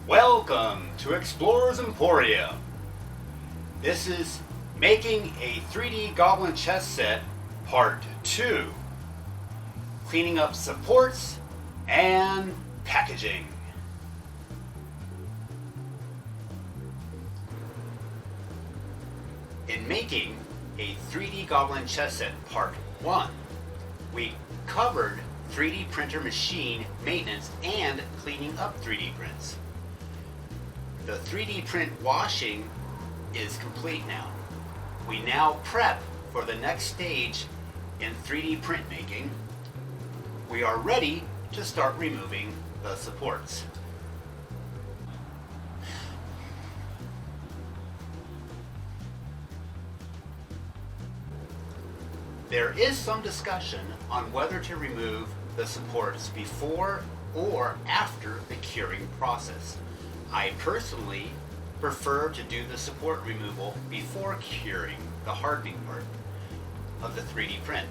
Welcome to Explorers Emporium. This is making a 3D Goblin chess set part 2. Cleaning up supports and packaging. In making a 3D Goblin chess set part 1, we covered 3D printer machine maintenance and cleaning up 3D prints. The 3D print washing is complete now. We now prep for the next stage in 3D printmaking. We are ready to start removing the supports. There is some discussion on whether to remove the supports before or after the curing process. I personally prefer to do the support removal before curing the hardening part of the 3D print.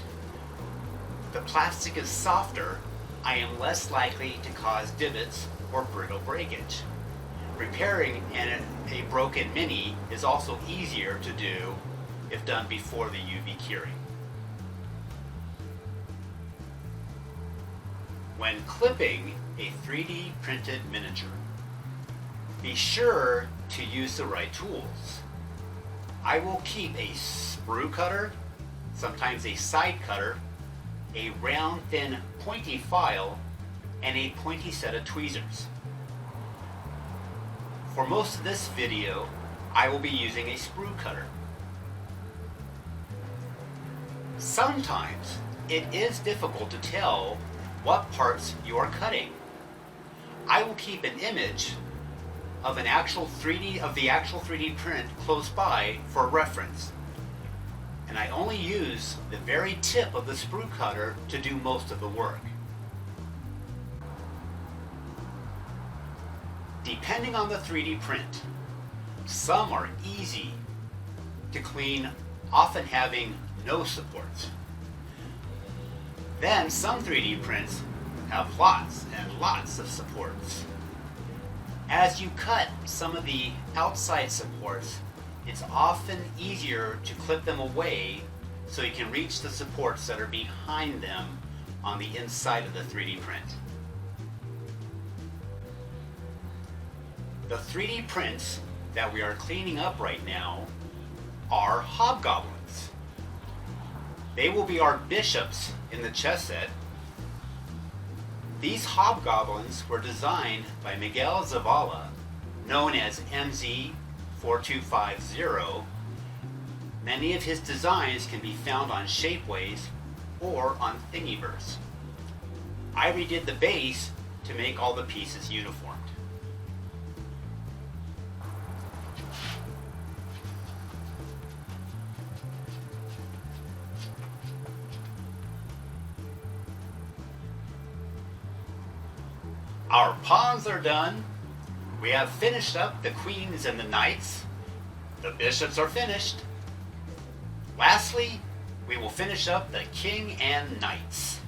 The plastic is softer, I am less likely to cause divots or brittle breakage. Repairing a broken mini is also easier to do if done before the UV curing. When clipping a 3D printed miniature, be sure to use the right tools. I will keep a sprue cutter, sometimes a side cutter, a round thin pointy file, and a pointy set of tweezers. For most of this video, I will be using a sprue cutter. Sometimes it is difficult to tell what parts you are cutting. I will keep an image of the actual 3D print close by for reference. And I only use the very tip of the sprue cutter to do most of the work. Depending on the 3D print, some are easy to clean, often having no supports. Then some 3D prints have lots and lots of supports. As you cut some of the outside supports, it's often easier to clip them away so you can reach the supports that are behind them on the inside of the 3D print. The 3D prints that we are cleaning up right now are Hobgoblins. They will be our bishops in the chess set. These Hobgoblins were designed by Miguel Zavala, known as MZ4250. Many of his designs can be found on Shapeways or on Thingiverse. I redid the base to make all the pieces uniformed. Our pawns are done. We have finished up the queens and the knights. The bishops are finished. Lastly, we will finish up the king and knights.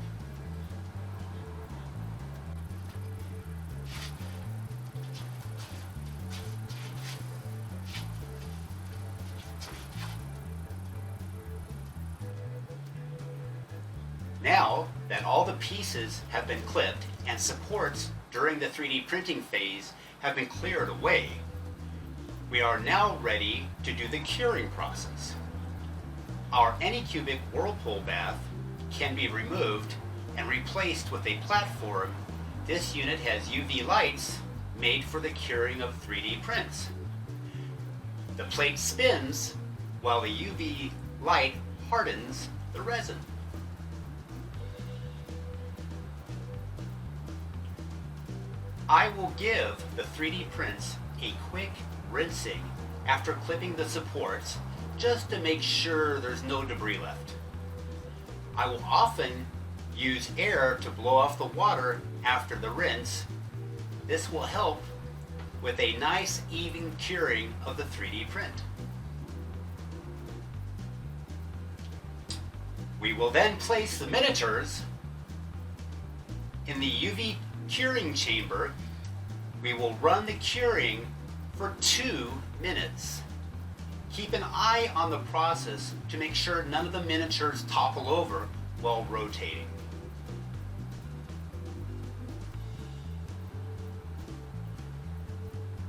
Now that all the pieces have been clipped and supports during the 3D printing phase have been cleared away, we are now ready to do the curing process. Our Anycubic Whirlpool bath can be removed and replaced with a platform. This unit has UV lights made for the curing of 3D prints. The plate spins while the UV light hardens the resin. I will give the 3D prints a quick rinsing after clipping the supports just to make sure there's no debris left. I will often use air to blow off the water after the rinse. This will help with a nice even curing of the 3D print. We will then place the miniatures in the UV curing chamber. we will run the curing for 2 minutes. Keep an eye on the process to make sure none of the miniatures topple over while rotating.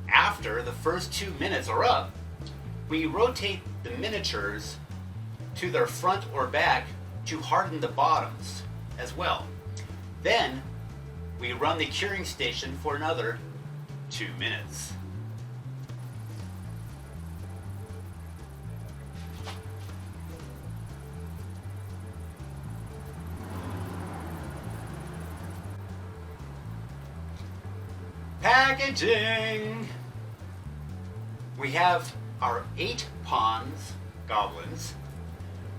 After the first 2 minutes are up, we rotate the miniatures to their front or back to harden the bottoms as well. Then we run the curing station for another 2 minutes. Packaging! We have our 8 pawns, goblins,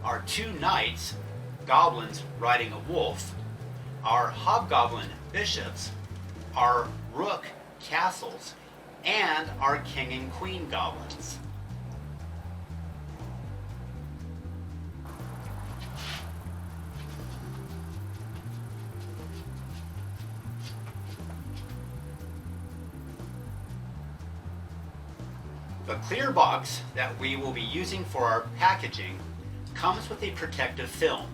our 2 knights, goblins riding a wolf, our hobgoblin bishops, our rook castles, and our king and queen goblins. The clear box that we will be using for our packaging comes with a protective film.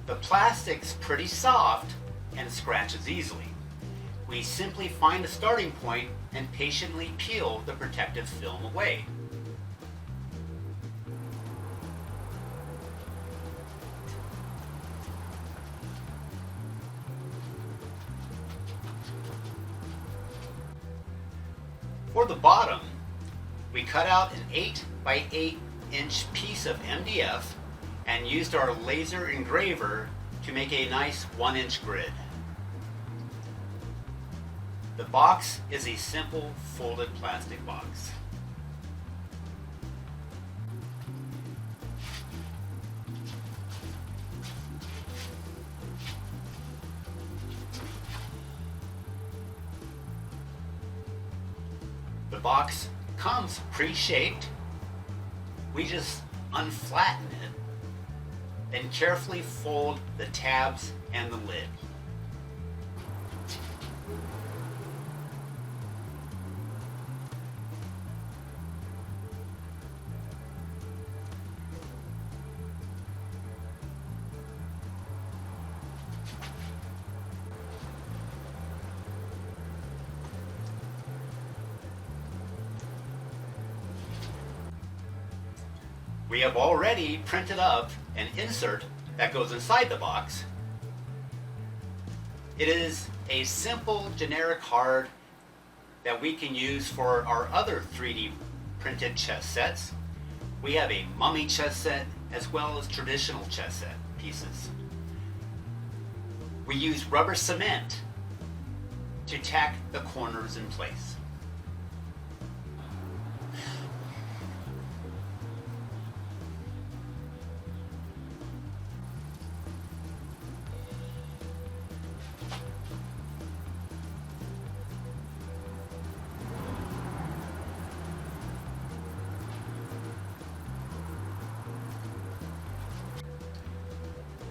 The plastic's pretty soft and scratches easily. We simply find a starting point and patiently peel the protective film away. For the bottom, we cut out an 8 by 8 inch piece of MDF and used our laser engraver to make a nice 1-inch grid. The box is a simple folded plastic box. The box comes pre-shaped. We just unflatten it, then carefully fold the tabs and the lid. We have already printed up an insert that goes inside the box. It is a simple generic card that we can use for our other 3D printed chess sets. We have a mummy chess set as well as traditional chess set pieces. We use rubber cement to tack the corners in place.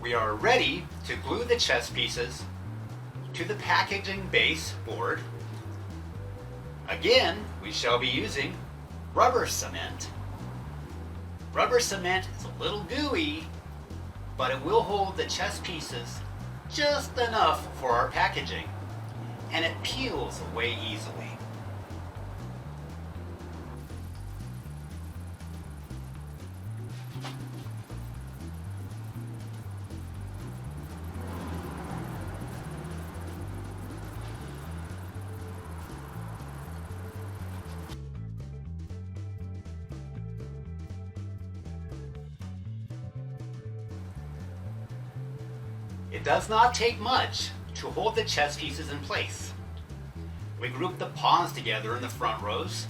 We are ready to glue the chess pieces to the packaging base board. Again, we shall be using rubber cement. Rubber cement is a little gooey, but it will hold the chess pieces just enough for our packaging, and it peels away easily. It does not take much to hold the chess pieces in place. We group the pawns together in the front rows,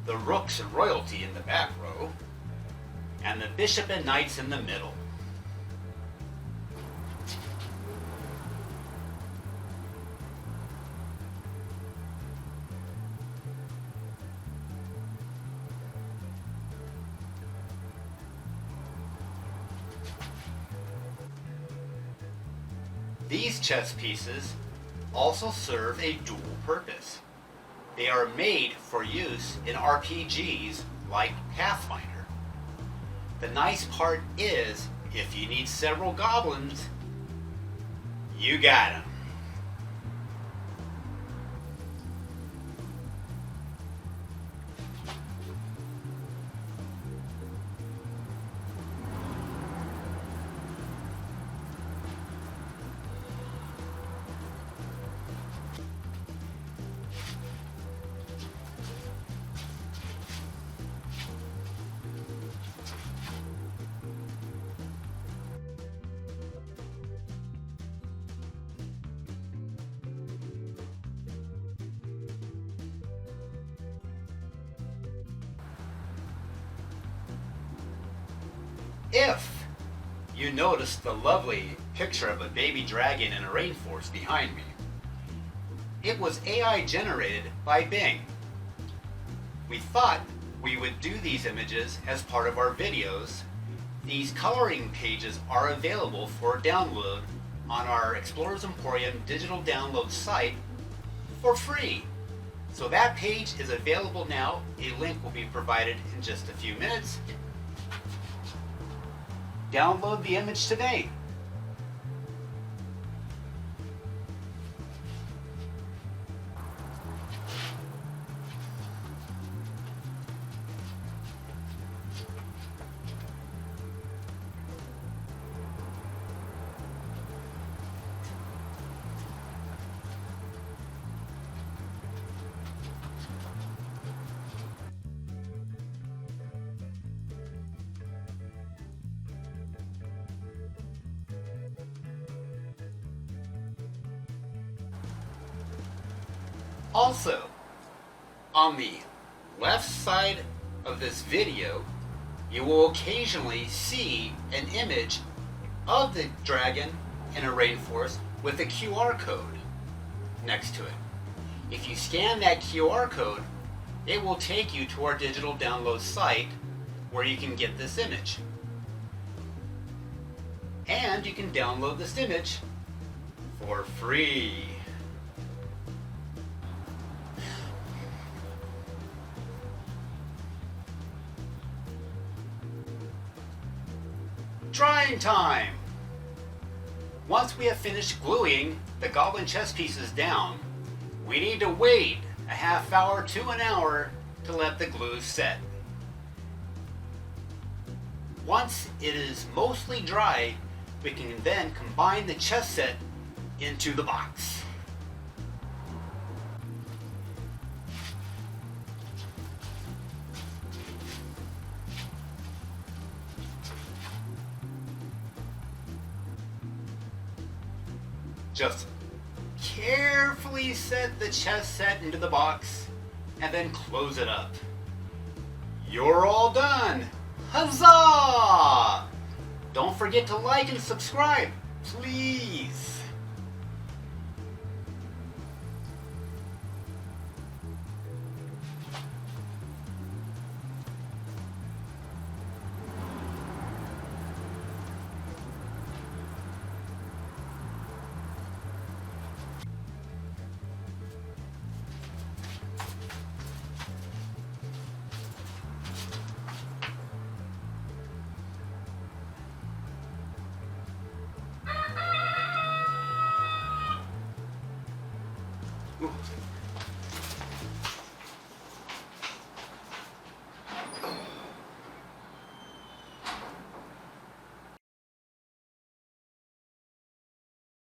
the rooks and royalty in the back row, and the bishop and knights in the middle. These chess pieces also serve a dual purpose. They are made for use in RPGs like Pathfinder. The nice part is, if you need several goblins, you got them. If you notice the lovely picture of a baby dragon in a rainforest behind me, it was AI generated by Bing. We thought we would do these images as part of our videos. These coloring pages are available for download on our Explorers Emporium digital download site for free. So that page is available now. A link will be provided in just a few minutes. Download the image today. Also, on the left side of this video, you will occasionally see an image of the dragon in a rainforest with a QR code next to it. If you scan that QR code, it will take you to our digital download site where you can get this image. And you can download this image for free. Drying time! Once we have finished gluing the goblin chess pieces down, we need to wait a half hour to an hour to let the glue set. Once it is mostly dry, we can then combine the chess set into the box. Just carefully set the chess set into the box and then close it up. You're all done! Huzzah! Don't forget to like and subscribe, please! Ooh,